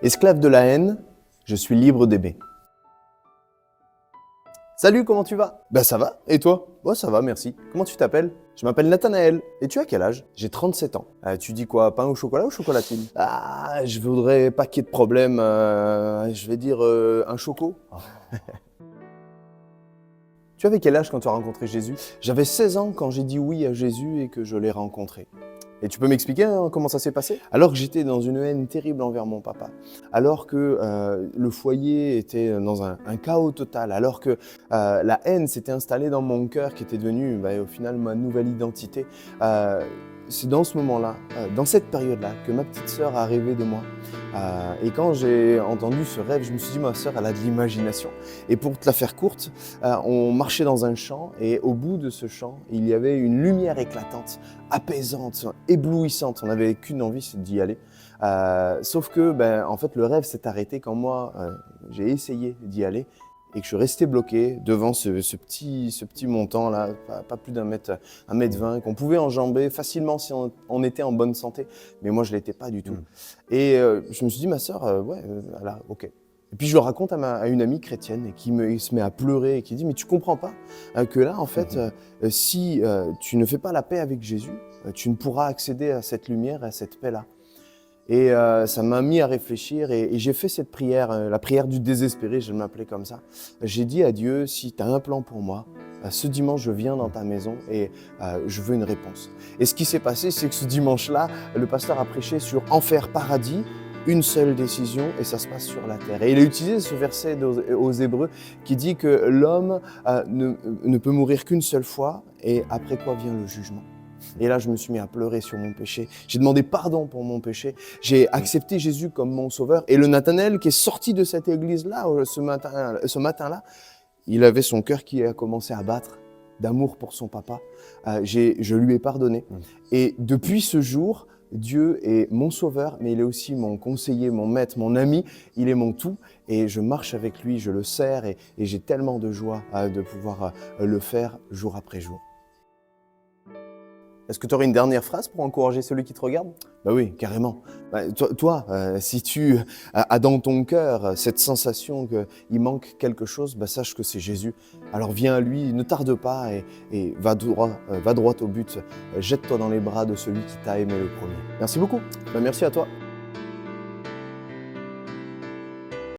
Esclave de la haine, je suis libre d'aimer. Salut, comment tu vas? Ben ça va, et toi? Ouais, ça va, merci. Comment tu t'appelles? Je m'appelle Nathanaël. Et tu as quel âge? J'ai 37 ans. Tu dis quoi, pain au chocolat ou chocolatine? Ah, je voudrais pas qu'il y ait de problème, je vais dire un choco. Tu avais quel âge quand tu as rencontré Jésus? J'avais 16 ans quand j'ai dit oui à Jésus et que je l'ai rencontré. Et tu peux m'expliquer comment ça s'est passé? Alors que j'étais dans une haine terrible envers mon papa, alors que le foyer était dans un chaos total, alors que la haine s'était installée dans mon cœur qui était devenue au final ma nouvelle identité, c'est dans ce moment-là, dans cette période-là, que ma petite sœur a rêvé de moi. Et quand j'ai entendu ce rêve, je me suis dit, ma sœur, elle a de l'imagination. Et pour te la faire courte, on marchait dans un champ et au bout de ce champ, il y avait une lumière éclatante, apaisante, éblouissante. On n'avait qu'une envie, c'est d'y aller. Sauf que, en fait, le rêve s'est arrêté quand moi, j'ai essayé d'y aller et que je suis resté bloqué devant ce petit montant-là, pas plus d'un mètre 1,20 m, qu'on pouvait enjamber facilement si on était en bonne santé, mais moi je ne l'étais pas du tout. Et je me suis dit, ma sœur, là, ok. Et puis je le raconte à une amie chrétienne et qui se met à pleurer et qui dit, mais tu comprends pas que là, en fait, si tu ne fais pas la paix avec Jésus, tu ne pourras accéder à cette lumière, à cette paix-là. Et ça m'a mis à réfléchir et j'ai fait cette prière, la prière du désespéré, je m'appelais comme ça. J'ai dit à Dieu, si tu as un plan pour moi, ce dimanche je viens dans ta maison et je veux une réponse. Et ce qui s'est passé, c'est que ce dimanche-là, le pasteur a prêché sur enfer, paradis, une seule décision et ça se passe sur la terre. Et il a utilisé ce verset aux Hébreux qui dit que l'homme ne peut mourir qu'une seule fois et après quoi vient le jugement. Et là, je me suis mis à pleurer sur mon péché. J'ai demandé pardon pour mon péché. J'ai accepté Jésus comme mon sauveur. Et le Nathanaël qui est sorti de cette église-là, ce matin-là, il avait son cœur qui a commencé à battre d'amour pour son papa. Je lui ai pardonné. Et depuis ce jour, Dieu est mon sauveur, mais il est aussi mon conseiller, mon maître, mon ami. Il est mon tout. Et je marche avec lui, je le sers et j'ai tellement de joie de pouvoir le faire jour après jour. Est-ce que tu aurais une dernière phrase pour encourager celui qui te regarde? Bah oui, carrément. Toi, si tu as dans ton cœur cette sensation qu'il manque quelque chose, sache que c'est Jésus. Alors viens à lui, ne tarde pas et va droit au but. Jette-toi dans les bras de celui qui t'a aimé le premier. Merci beaucoup. Merci à toi.